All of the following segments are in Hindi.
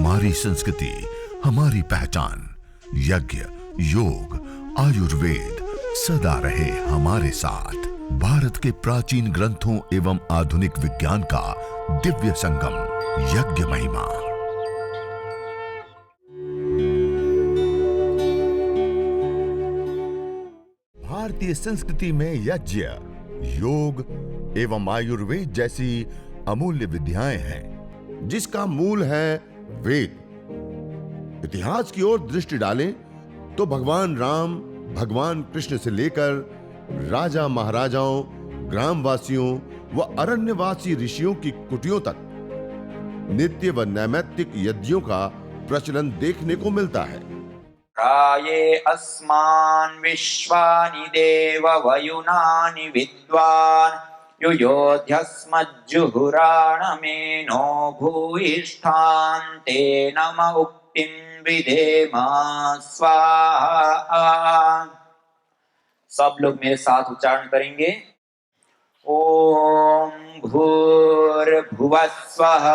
हमारी संस्कृति, हमारी पहचान। यज्ञ, योग, आयुर्वेद सदा रहे हमारे साथ। भारत के प्राचीन ग्रंथों एवं आधुनिक विज्ञान का दिव्य संगम, यज्ञ महिमा। भारतीय संस्कृति में यज्ञ, योग एवं आयुर्वेद जैसी अमूल्य विद्याएं हैं, जिसका मूल है वेद। इतिहास की ओर दृष्टि डालें तो भगवान राम, भगवान कृष्ण से लेकर राजा महाराजाओं, ग्रामवासियों व अरण्यवासी ऋषियों की कुटियों तक नित्य व नैमित्तिक यज्ञों का प्रचलन देखने को मिलता है। राये अस्मान् विश्वानि देव वयुनानि विद्वान् युयोध्यस्मज्जुहुराणमेनो भूयिष्ठान् ते नम उक्तिं विधेम स्वाहा। सब लोग मेरे साथ उच्चारण करेंगे। ओम भूर्भुवः स्वः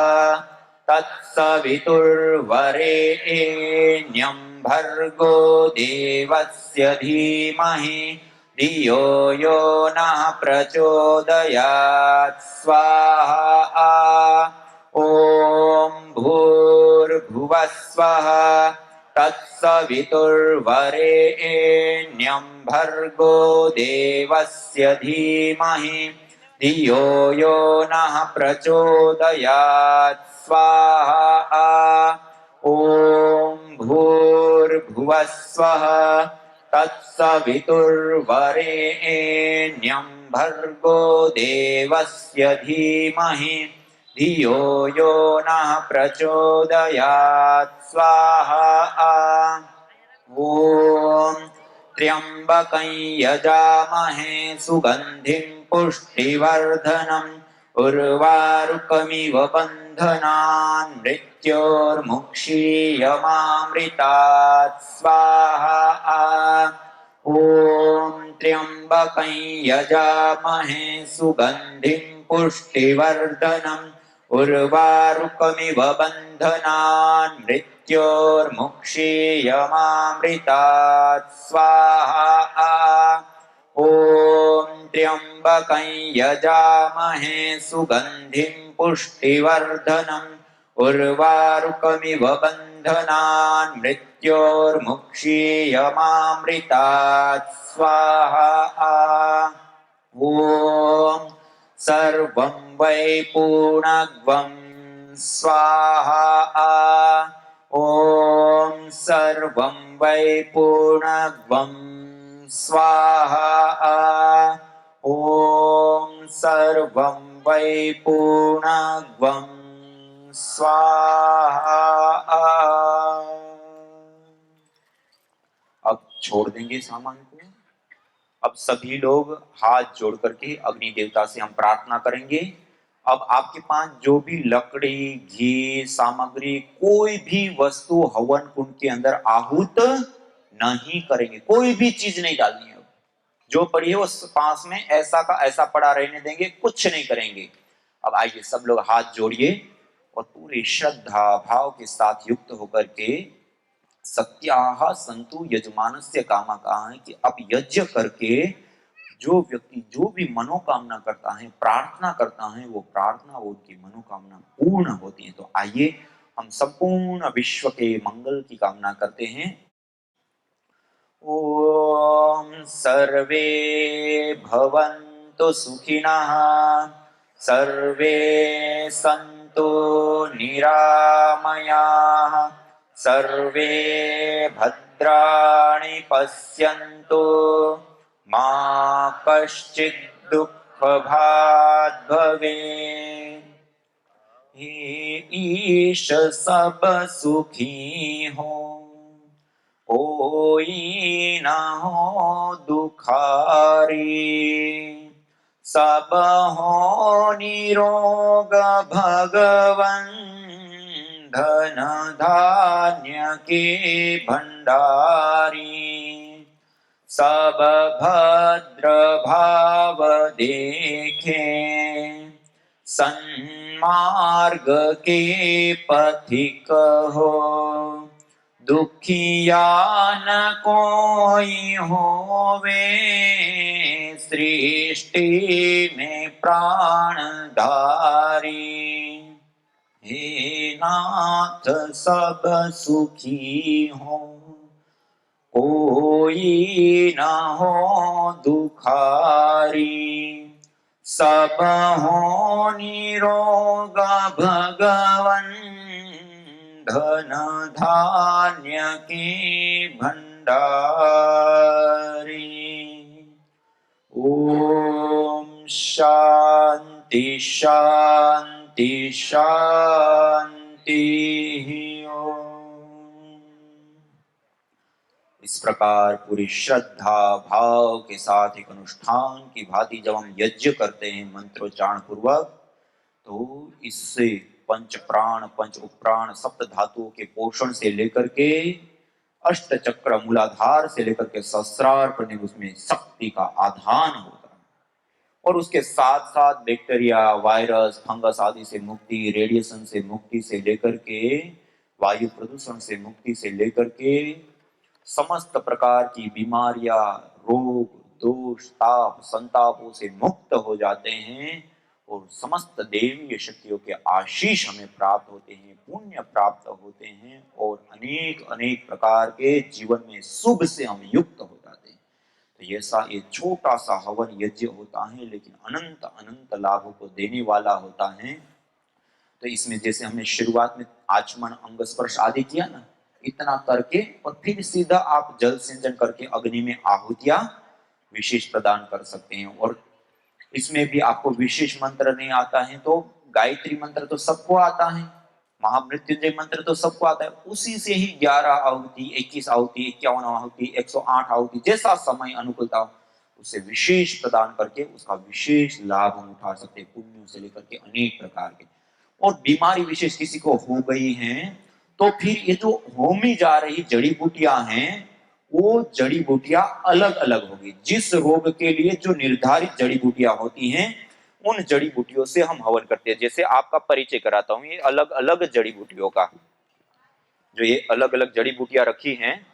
तत्सवितुर्वरेण्यं भर्गो देवस्य धीमहि धियो यो नः प्रचोदयात् स्वाहा। ओम भूर्भुवः स्वः तत्सवितुर्वरेण्यं भर्गो देवस्य धीमहि धियो यो नः प्रचोदयात् स्वाहा। ओम भूर्भुवः स्वः तत्सवितुर्वरेण्यं भर्गो देवस्य धीमहि धियो यो नः प्रचोदयात् स्वाहा। ओम त्र्यंबकं यजामहे सुगंधिं पुष्टिवर्धनम् उर्वारुकमिव बन्धनान् मृत्योर्मुक्षीयमामृतात् स्वाहा। ओम त्र्यंबकं यजामहे सुगंधिं पुष्टिवर्धनम् उर्वारुकमिव बन्धनान् मृत्योर्मुक्षीयमामृतात् स्वाहा। ओम त्र्यंबकं यजामहे सुगंधिं पुष्टिवर्धनम् उर्वारुकमिव बन्धनान् मृत्योर्मुक्षीयमामृतात् स्वाहा। ओम सर्वं वै पूर्णग्वं स्वाहा। ओम सर्वं वै पूर्णग्वं स्वाहा। ओम सर्वं वै पूर्णग्वं स्वाहा। अब छोड़ देंगे सामान को। अब सभी लोग हाथ जोड़ करके अग्नि देवता से हम प्रार्थना करेंगे। अब आपके पास जो भी लकड़ी, घी, सामग्री, कोई भी वस्तु हवन कुंड के अंदर आहूत नहीं करेंगे, कोई भी चीज नहीं डालनी है। जो पड़ी है वो पास में ऐसा का ऐसा पड़ा रहने देंगे, कुछ नहीं करेंगे। अब आइए सब लोग हाथ जोड़िए और पूरी श्रद्धा भाव के साथ युक्त होकर के सत्याह संतु यजमानस्य कामा कहा है कि अब यज्ञ करके जो व्यक्ति जो भी मनोकामना करता है, प्रार्थना करता है, वो प्रार्थना वो उनकी मनोकामना पूर्ण होती है। तो आइए हम संपूर्ण विश्व के मंगल की कामना करते हैं। ओम सर्वे भवन्तु सुखिनः, सर्वे सन्तु निरामयाः, सर्वे भद्राणि पश्यन्तु, मा कश्चित् दुःखभाग् भवेत्। हे ईश सब सुखी हो, कोई न हो दुखारी, सब हो निरोग भगवन, धन धान्य के भंडारी, सब भद्र भाव देखे, संतोषी मार्ग के पथिक हो, दुखिया न कोई होवे, सृष्टि में प्राणधारी। हे नाथ सब सुखी हो, कोई न हो दुखारी। सब हो निरोग भगवन, धन धान्य की भंडारी। ओम शांति शांति शांति। ओम। इस प्रकार पूरी श्रद्धा भाव के साथ एक अनुष्ठान की भांति जब हम यज्ञ करते हैं मंत्रोच्चारण पूर्वक, तो इससे पंच प्राण पंच उपप्राण सप्त धातुओं के पोषण से लेकर के अष्ट चक्र मूलाधार से लेकर के सहस्रार पर्यंत उसमें शक्ति का आधान होता है। और उसके साथ साथ बैक्टीरिया, वायरस, फंगस आदि से मुक्ति, रेडिएशन से मुक्ति से लेकर के वायु प्रदूषण से मुक्ति से लेकर के समस्त प्रकार की बीमारियां, रोग, दोष, ताप, संतापों से मुक्त हो जाते हैं और समस्त देवीय शक्तियों के आशीष हमें प्राप्त होते हैं, पुण्य प्राप्त होते हैं और अनेक अनेक प्रकार के जीवन में शुभ से हम युक्त हो जाते हैं। तो ऐसा ये छोटा सा हवन यज्ञ होता है, लेकिन अनंत अनंत लाभों को देने वाला होता है। तो इसमें जैसे हमने शुरुआत में आचमन, अंग स्पर्श आदि किया ना, इतना करके और फिर सीधा आप जल सिंचन करके अग्नि में आहुतियां विशेष प्रदान कर सकते हैं। और इसमें भी आपको विशेष मंत्र नहीं आता है तो गायत्री मंत्र तो सबको आता है, महामृत्युंजय मंत्र तो सबको आता है, उसी से ही 11 आहुति, 21 आहुति, 51 आहुति, 108 आहुति, जैसा समय अनुकूलता उसे विशेष प्रदान करके उसका विशेष लाभ हम उठा सकते हैं, पुण्यों से लेकर के अनेक प्रकार के। और बीमारी विशेष किसी को हो गई है तो फिर ये जो होमी जा रही जड़ी बूटियां हैं वो जड़ी बूटियां अलग अलग होगी। जिस रोग के लिए जो निर्धारित जड़ी बूटियां होती हैं उन जड़ी बूटियों से हम हवन करते हैं। जैसे आपका परिचय कराता हूं, ये अलग अलग जड़ी बूटियों का, जो ये अलग अलग जड़ी बूटियां रखी हैं,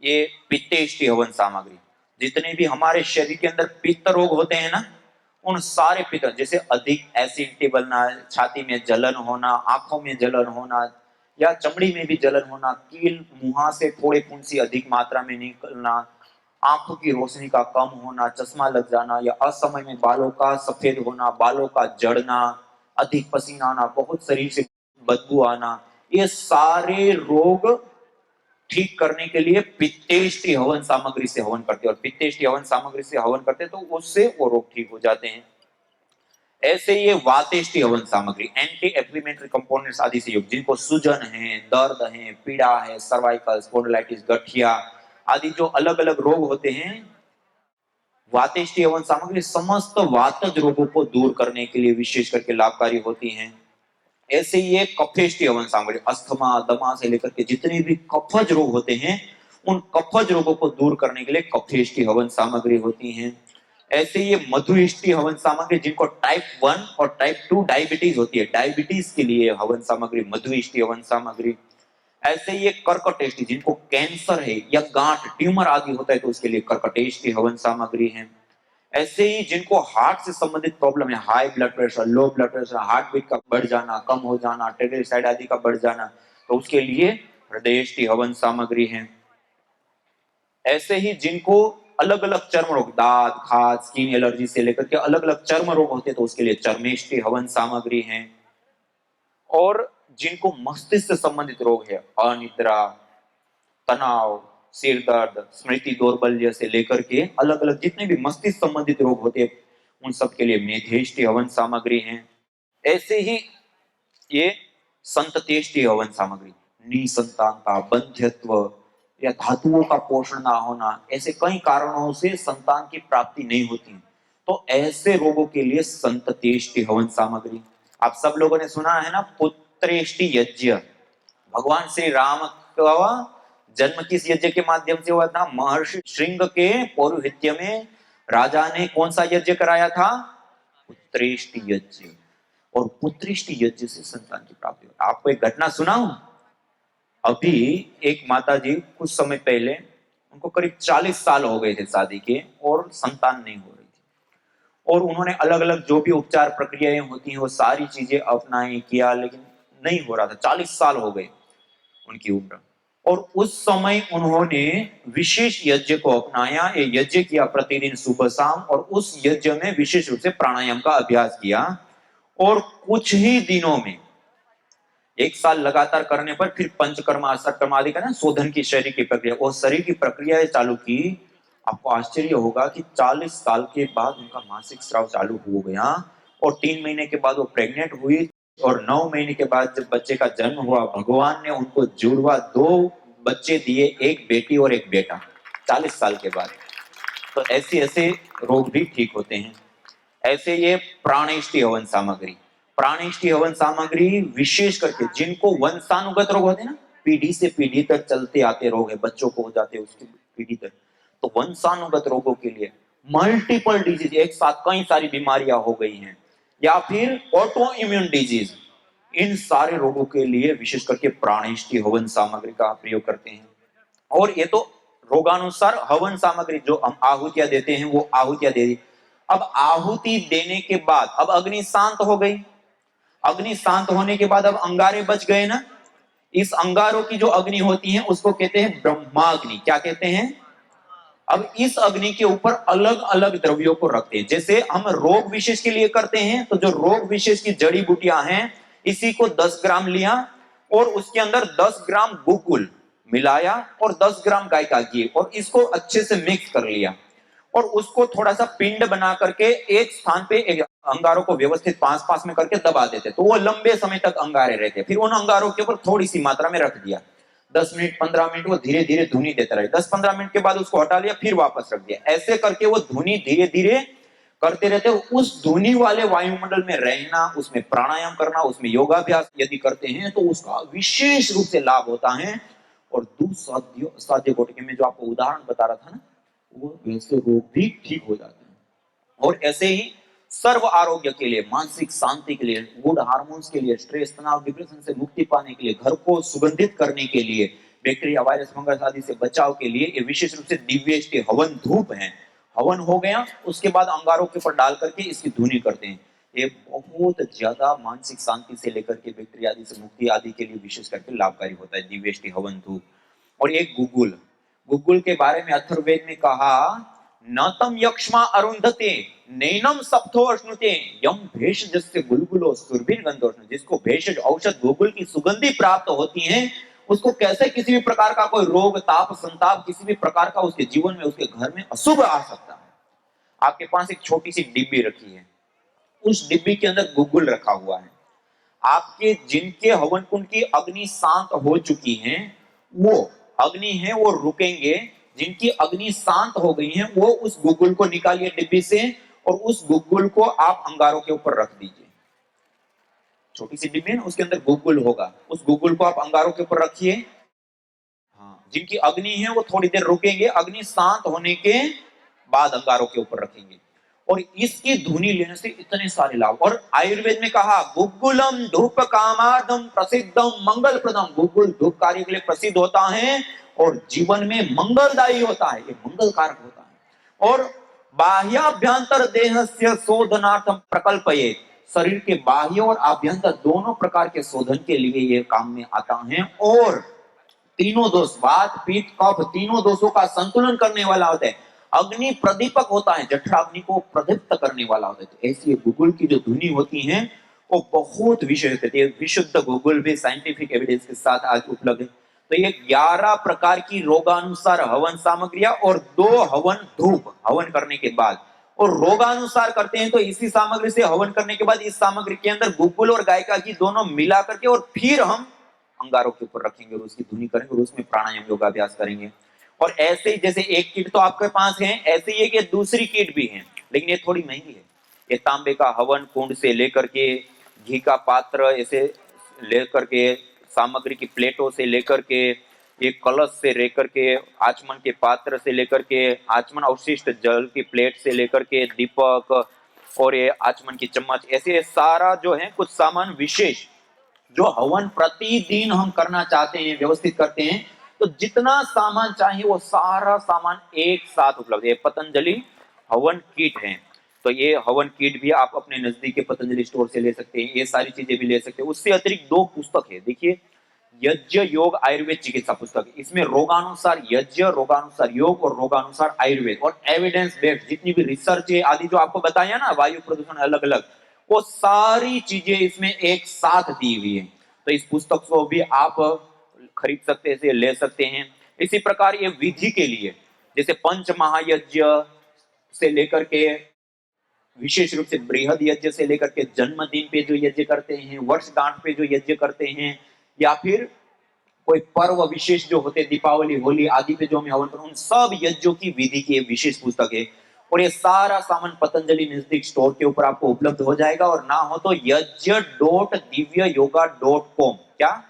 ये पित्तेष्टि हवन सामग्री। जितने भी हमारे शरीर के अंदर पित्त रोग होते हैं ना, उन सारे पित्त, जैसे अधिक एसिडिटी बनना, छाती में जलन होना, आंखों में जलन होना या चमड़ी में भी जलन होना, कील मुंह से थोड़े फुंसी अधिक मात्रा में निकलना, आंखों की रोशनी का कम होना, चश्मा लग जाना या असमय में बालों का सफेद होना, बालों का जड़ना, अधिक पसीना आना, बहुत शरीर से बदबू आना, ये सारे रोग ठीक करने के लिए पित्तेष्टि हवन सामग्री से हवन करते हैं। और पित्तेष्टि हवन सामग्री से हवन करते हैं तो उससे वो रोग ठीक हो जाते हैं। ऐसे ये वातेष्टि हवन सामग्री, एंटी एफ्लेमेटरी कंपोनेंट्स आदि से युक्त, जिनको सूजन है, दर्द है, पीड़ा है, सर्वाइकल, स्पॉन्डिलाइटिस, गठिया आदि जो अलग अलग रोग होते हैं, वातेष्टि हवन सामग्री समस्त वातज रोगों को दूर करने के लिए विशेष करके लाभकारी होती हैं। ऐसे ही ये कफेष्टि हवन सामग्री, अस्थमा, दमा से लेकर के जितने भी कफज रोग होते हैं उन कफज रोगों को दूर करने के लिए कफेष्टि हवन सामग्री होती हैं। ऐसे ये मधुइष्टि हवन सामग्री, जिनको टाइप 1 और टाइप 2 डायबिटीज होती है, डायबिटीज के लिए हवन सामग्री मधुइष्टि हवन सामग्री। ऐसे ये कर्कटेष्टि, जिनको कैंसर है या गांठ, ट्यूमर आदि होता है तो उसके लिए कर्कटेष्टि हवन सामग्री है। ऐसे ही जिनको हार्ट से संबंधित प्रॉब्लम है, high blood pressure, low blood pressure, heart beat का बढ़ जाना, कम हो जाना, ट्राइग्लिसराइड आदि का बढ़ जाना, तो उसके लिए हृदयेष्टि हवन सामग्री है। ऐसे ही जिनको अलग अलग चर्म रोग, दाद, खाज, स्किन एलर्जी से लेकर के अलग अलग चर्म रोग होते हैं तो उसके लिए चर्मेष्टि हवन सामग्री है। और जिनको मस्तिष्क से संबंधित रोग है, अनिद्रा, तनाव, सिर दर्द, स्मृति दौर्बल्य से लेकर के अलग अलग जितने भी मस्तिष्क संबंधित रोग होते हैं उन सब के लिए मेधेष्टि हवन सामग्री है। ऐसे ही ये संततेष्टि हवन सामग्री, निसंतानता, बंध्यत्व या धातुओं का पोषण ना होना, ऐसे कई कारणों से संतान की प्राप्ति नहीं होती, तो ऐसे रोगों के लिए संततेष्टि हवन सामग्री। आप सब लोगों ने सुना है ना पुत्रेष्टि यज्ञ, भगवान श्री राम का जन्म किस यज्ञ के माध्यम से हुआ था? महर्षि श्रृंग के पौरोहित्य में राजा ने कौन सा यज्ञ कराया था? पुत्रेष्टि यज्ञ। और पुत्रिष्टि यज्ञ से संतान की प्राप्ति होती है। आपको एक घटना सुनाऊं? अभी एक माता जी कुछ समय पहले, उनको करीब 40 साल हो गए थे शादी के, और संतान नहीं हो रही थी, और उन्होंने अलग अलग जो भी उपचार प्रक्रियाएं होती हैं वो सारी चीजें अपनाई, किया, लेकिन नहीं हो रहा था। 40 साल हो गए उनकी उम्र। और उस समय उन्होंने विशेष यज्ञ को अपनाया, ये यज्ञ किया प्रतिदिन सुबह शाम, और उस यज्ञ में विशेष रूप से प्राणायाम का अभ्यास किया। और कुछ ही दिनों में, 1 साल लगातार करने पर फिर पंचकर्मा सकर्मा आदि का ना शोधन की शरीर की प्रक्रिया, और शरीर की प्रक्रिया चालू की। आपको आश्चर्य होगा कि 40 साल के बाद उनका मासिक स्राव चालू हो गया, और 3 महीने के बाद वो प्रेग्नेंट हुई, और 9 महीने के बाद जब बच्चे का जन्म हुआ, भगवान ने उनको जुड़वा 2 बच्चे दिए, एक बेटी और एक बेटा, 40 साल के बाद। तो ऐसे ऐसे रोग भी ठीक होते हैं। ऐसे ये प्राणेष्टि हवन सामग्री, प्राणेष्टि हवन सामग्री विशेष करके जिनको वंशानुगत रोग होते हैं ना, पीढ़ी से पीढ़ी तक चलते आते रोग है, बच्चों को हो जाते हैं उसकी पीढ़ी तक, तो वंशानुगत रोगों के लिए, मल्टीपल डिजीज, एक साथ कई सारी बीमारियां हो गई हैं, या फिर ऑटो इम्यून डिजीज, इन सारे रोगों के लिए विशेष करके प्राणेष्टि हवन सामग्री का प्रयोग करते हैं। और ये तो रोगानुसार हवन सामग्री जो हम आहुतियां देते हैं वो आहुतियां दे दी। अब आहुति देने के बाद अब अग्नि शांत हो गई। अग्नि शांत होने के बाद अब अंगारे बच गए ना। इस अंगारों की जो अग्नि होती है उसको कहते हैं ब्रह्माग्नि। क्या कहते हैं? अब इस अग्नि के ऊपर अलग अलग द्रव्यों को रखते हैं। जैसे हम रोग विशेष के लिए करते हैं, तो जो रोग विशेष की जड़ी बूटियां हैं, इसी को 10 ग्राम लिया और उसके अंदर 10 ग्राम गुगुल मिलाया और 10 ग्राम गाय का घी, और इसको अच्छे से मिक्स कर लिया, और उसको थोड़ा सा पिंड बना करके एक स्थान पे एक अंगारों को व्यवस्थित पास पास में करके दबा देते, तो वो लंबे समय तक अंगारे रहते। फिर उन अंगारों के ऊपर थोड़ी सी मात्रा में रख दिया, 10 मिनट 15 मिनट वो धीरे धीरे धुनी देता रहे। 10-15 मिनट के बाद उसको हटा लिया, फिर वापस रख दिया। ऐसे करके वो धुनी धीरे धीरे करते रहते। उस धुनी वाले वायुमंडल में रहना, उसमें प्राणायाम करना, उसमें योगाभ्यास यदि करते हैं तो उसका विशेष रूप से लाभ होता है। और दुस्साध्य साध्य कोटि में जो आपको उदाहरण बता रहा था ना, वो वैसे रोग भी ठीक हो जाते हैं। और ऐसे ही सर्व आरोग्य के लिए, मानसिक शांति के लिए, गुड हार्मोन्स के लिए, स्ट्रेस तनाव डिप्रेशन से मुक्ति पाने के लिए, घर को सुगंधित करने के लिए, बैक्टीरिया वायरस फंगस आदि से बचाव के लिए ये विशेष रूप से दिव्येष्टि हवन धूप है। हवन हो गया, उसके बाद अंगारों के ऊपर डाल करके इसकी धुनी करते हैं। ये बहुत ज्यादा मानसिक शांति से लेकर के बैक्टीरिया आदि से मुक्ति आदि के लिए विशेष करके लाभकारी होता है दिव्येष्टि हवन धूप। और एक गुगुल, गुगुल के बारे में अथर्ववेद में कहा, न तम यक्ष्मा अरुंधते नैनम सप्तो अश्नुते यम भेषजस्य गुलगुलो सुरभिर्गंधोष्ण। जिसको भेषज औषध गुगुल की सुगंधि प्राप्त होती है, उसको कैसे किसी भी प्रकार का कोई रोग ताप संताप किसी भी प्रकार का उसके जीवन में, उसके घर में अशुभ आ सकता है। आपके पास एक छोटी सी डिब्बी रखी है, उस डिब्बी के अंदर गुगुल रखा हुआ है। आपके जिनके हवन कुंड की अग्नि शांत हो चुकी है, वो अग्नि है वो रुकेंगे। जिनकी अग्नि शांत हो गई है वो उस गुगुल को निकालिए डिब्बी से, और उस गुगुल को आप अंगारों के ऊपर रख दीजिए। छोटी सी डिब्बी है, उसके अंदर गुगुल होगा, उस गुगुल को आप अंगारों के ऊपर रखिए। हाँ, जिनकी अग्नि है वो थोड़ी देर रुकेंगे, अग्नि शांत होने के बाद अंगारों के ऊपर रखेंगे। और इसकी धुनी लेने से इतने सारे लाभ। और आयुर्वेद में कहा, गुगुलम धूप कामार्धम प्रसिद्धम मंगल प्रदम। गुगुल धूप कार्य के लिए प्रसिद्ध होता है और जीवन में मंगलदायी होता है, ये मंगल कारक होता है। और बाह्याभ्यंतर देहस्य शोधनार्थम प्रकल्पये। शरीर के बाह्य और आभ्यंतर दोनों प्रकार के शोधन के लिए ये काम में आता है। और तीनों दोष, वात पित्त कफ, तीनों दोषों का संतुलन करने वाला होता है। अग्नि प्रदीपक होता है, जठराग्नि को प्रदीप्त करने वाला होता है। तो ऐसी गुगुल की जो धुनी होती है वो बहुत विशेष होती है। विशुद्ध गुगुल भी साइंटिफिक एविडेंस के साथ आज उपलब्ध है। तो ये 11 प्रकार की रोगानुसार हवन सामग्रियां और 2 हवन धूप हवन करने के बाद। और रोगानुसार करते हैं तो इसी सामग्री से हवन करने के बाद इस सामग्री के अंदर गुगुल और गाय का घी दोनों मिला करके और फिर हम अंगारों के ऊपर रखेंगे और उसकी धुनी करेंगे और उसमें प्राणायाम योगाभ्यास करेंगे। और ऐसे ही जैसे एक किट तो आपके पास है, ऐसे ही एक दूसरी किट भी है, लेकिन ये थोड़ी महंगी है। ये तांबे का हवन कुंड से लेकर के घी का पात्र ऐसे लेकर के, सामग्री की प्लेटों से लेकर के, एक कलश से लेकर के, आचमन के पात्र से लेकर के, आचमन अवशिष्ट जल की प्लेट से लेकर के, दीपक, और ये आचमन की चम्मच, ऐसे सारा जो है कुछ सामान विशेष जो हवन प्रतिदिन हम करना चाहते हैं, व्यवस्थित करते हैं, तो जितना सामान चाहिए वो सारा सामान एक साथ उपलब्ध है। पतंजलि हवन किट है, तो ये हवन किट भी आप अपने नजदीक के पतंजलि स्टोर से ले सकते हैं, ये सारी चीजें भी ले सकते हैं। उससे अतिरिक्त 2 पुस्तक है, देखिए, यज्ञ योग आयुर्वेद चिकित्सा पुस्तक, इसमें रोगानुसार यज्ञ, रोगानुसार योग और रोगानुसार आयुर्वेद और एविडेंस बेस्ड जितनी भी रिसर्च है आदि जो आपको बताया ना, वायु प्रदूषण अलग अलग, वो सारी चीजें इसमें एक साथ दी हुई है। तो इस पुस्तक को भी आप खरीद सकते हैं, ले सकते हैं। इसी प्रकार ये विधि के लिए, जैसे पंच महायज्ञ से लेकर के, विशेष रूप से बृहद यज्ञ से लेकर के, जन्मदिन पे जो यज्ञ करते हैं, वर्षगांठ पे जो यज्ञ करते हैं, या फिर कोई पर्व विशेष जो होते, दीपावली, होली आदि पे जो हमें हवन करते, उन सब यज्ञों की विधि की एक विशेष पुस्तक है। और ये सारा सामान पतंजलि नजदीक स्टोर के ऊपर आपको उपलब्ध हो जाएगा। और ना हो तो यज्ञ.दिव्ययोगा.com, क्या,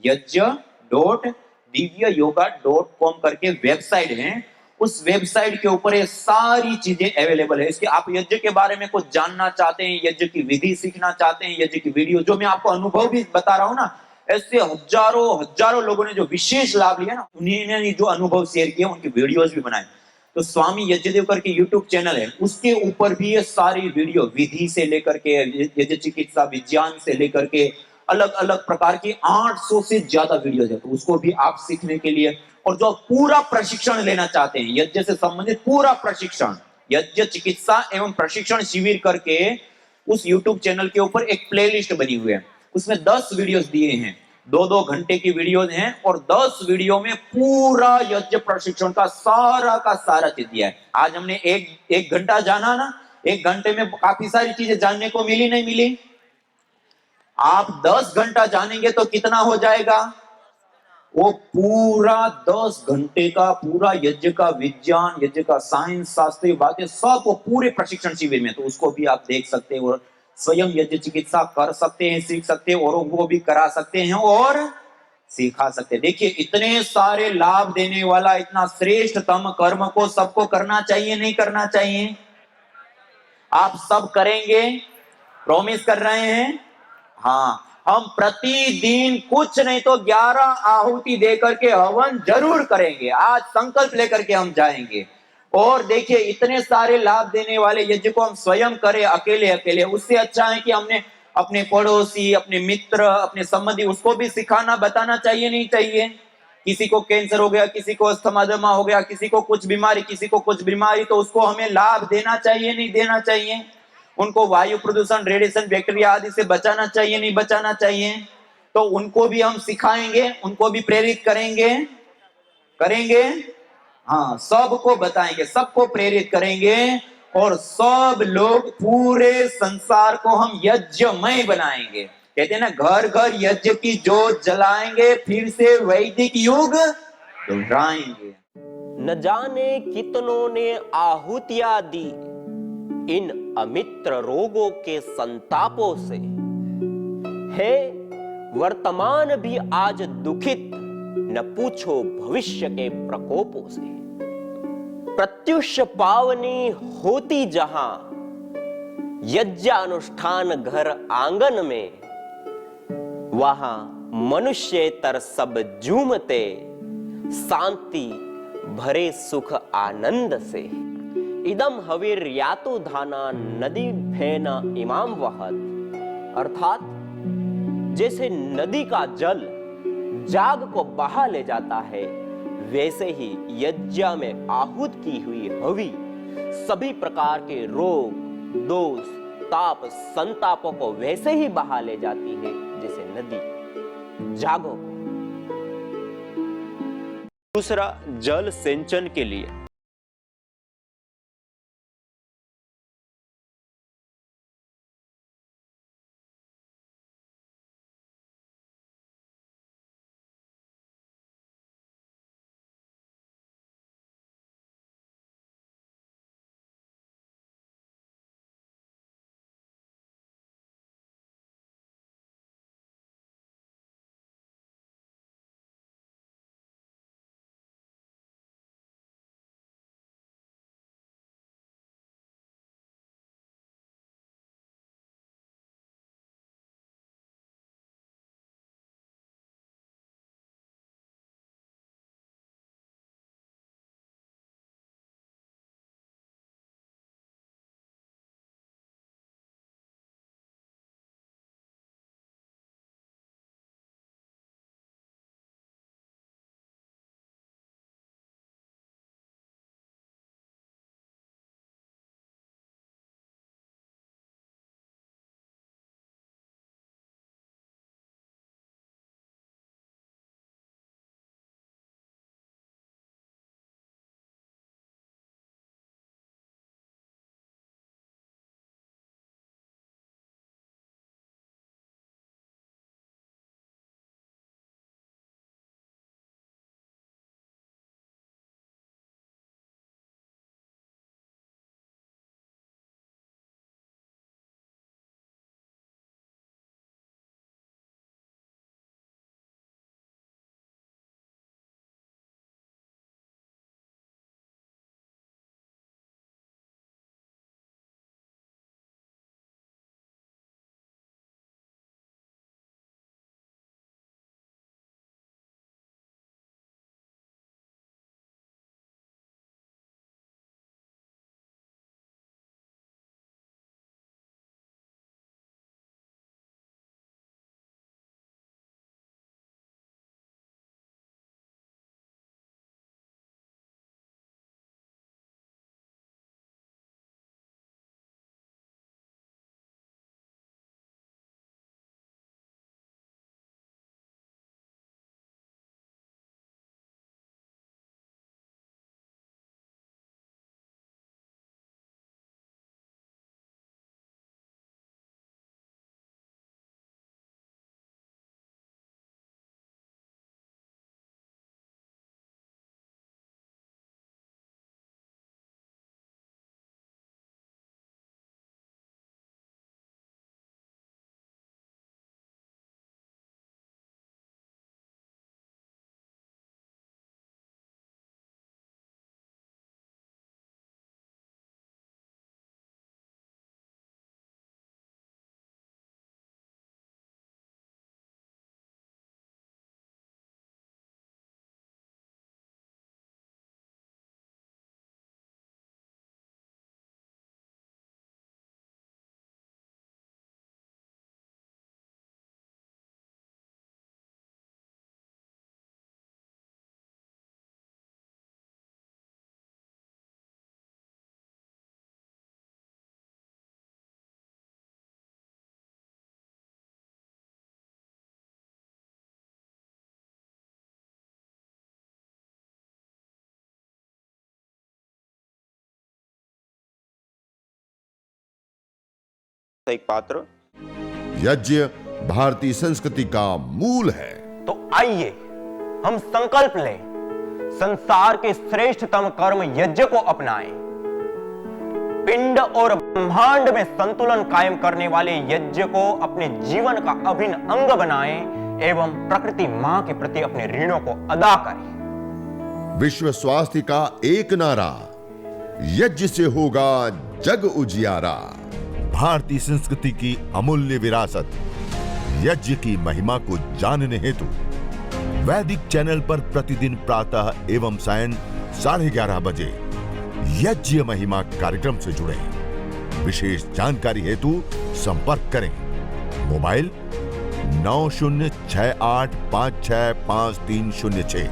यज्ञ.दिव्ययोगा.com करके वेबसाइट है, उस वेबसाइट के ऊपर ये सारी चीजें अवेलेबल है। इसके आप यज्ञ के बारे में कुछ जानना चाहते हैं, यज्ञ की विधि सीखना चाहते हैं, यज्ञ की वीडियो, जो मैं आपको अनुभव भी बता रहा हूं ना, ऐसे हजारों हजारों लोगों ने जो विशेष लाभ लिया ना, उन्हीं ने जो अनुभव शेयर किए, उनकी वीडियोस भी बनाए। तो स्वामी यज्ञदेव करके यूट्यूब चैनल है, उसके ऊपर भी ये सारी वीडियो विधि से लेकर के, यज्ञ चिकित्सा विज्ञान से लेकर के, अलग अलग प्रकार की 800 से ज्यादा वीडियो है, तो उसको भी आप सीखने के लिए, और जो पूरा प्रशिक्षण लेना चाहते हैं, यज्ञ से संबंधित पूरा प्रशिक्षण, यज्ञ चिकित्सा एवं प्रशिक्षण शिविर करके उस YouTube चैनल के ऊपर एक प्लेलिस्ट बनी हुई है, उसमें 10 वीडियोस दिए हैं, 2-2 घंटे की वीडियोस हैं, और 10 वीडियो में पूरा यज्ञ प्रशिक्षण का सारा चीज दिया है। आज हमने एक घंटा जाना ना, 1 घंटे में काफी सारी चीजें जानने को मिली, नहीं मिली? आप 10 घंटा जानेंगे तो कितना हो जाएगा? वो पूरा 10 घंटे का पूरा यज्ञ का विज्ञान, यज्ञ का साइंस, शास्त्रीय बातें सब वो पूरे प्रशिक्षण शिविर में, तो उसको भी आप देख सकते हैं और स्वयं यज्ञ चिकित्सा कर सकते हैं, सीख सकते हैं, औरों को भी करा सकते हैं और सिखा सकते हैं। देखिए, इतने सारे लाभ देने वाला इतना श्रेष्ठतम कर्म को सबको करना चाहिए, नहीं करना चाहिए? आप सब करेंगे? प्रॉमिस कर रहे हैं? हाँ, हम प्रतिदिन कुछ नहीं तो 11 आहुति देकर के हवन जरूर करेंगे। आज संकल्प लेकर के हम जाएंगे। और देखिए, इतने सारे लाभ देने वाले यज्ञ को हम स्वयं करें अकेले अकेले, उससे अच्छा है कि हमने अपने पड़ोसी, अपने मित्र, अपने संबंधी, उसको भी सिखाना, बताना चाहिए, नहीं चाहिए? किसी को कैंसर हो गया, किसी को अस्थमा दमा हो गया, किसी को कुछ बीमारी, किसी को कुछ बीमारी, तो उसको हमें लाभ देना चाहिए, नहीं देना चाहिए? उनको वायु प्रदूषण, रेडिएशन, बैक्टीरिया आदि से बचाना चाहिए, नहीं बचाना चाहिए? तो उनको भी हम सिखाएंगे, उनको भी प्रेरित करेंगे, करेंगे। हाँ, सबको बताएंगे, सबको प्रेरित करेंगे, और सब लोग पूरे संसार को हम यज्ञमय बनाएंगे। कहते हैं ना, घर घर यज्ञ की जोत जलाएंगे, फिर से वैदिक युग दोहराएंगे। न जाने कितनों ने आहुतियां दी इन अमित्र रोगों के संतापों से, है वर्तमान भी आज दुखित, न पूछो भविष्य के प्रकोपों से। प्रत्युष पावनी होती जहां यज्ञानुष्ठान घर आंगन में, वहां मनुष्येतर सब झूमते शांति भरे सुख आनंद से। इदम हविर्यातु धाना नदी फेना इमाम वहत, अर्थात जैसे नदी का जल जाग को बहा ले जाता है, वैसे ही यज्ञ में आहूत की हुई हवि सभी प्रकार के रोग, दोष, ताप, संतापों को वैसे ही बहा ले जाती है जैसे नदी। जागो। दूसरा, जल सिंचन के लिए एक पात्र। यज्ञ भारतीय संस्कृति का मूल है। तो आइए हम संकल्प लें, संसार के श्रेष्ठतम कर्म यज्ञ को अपनाएं। पिंड और ब्रह्मांड में संतुलन कायम करने वाले यज्ञ को अपने जीवन का अभिन्न अंग बनाएं एवं प्रकृति मां के प्रति अपने ऋणों को अदा करें। विश्व स्वास्थ्य का एक नारा, यज्ञ से होगा जग उजियारा। भारतीय संस्कृति की अमूल्य विरासत यज्ञ की महिमा को जानने हेतु वैदिक चैनल पर प्रतिदिन प्रातः एवं सायं 11:30 बजे यज्ञ महिमा कार्यक्रम से जुड़े। विशेष जानकारी हेतु संपर्क करें। मोबाइल 9068565306।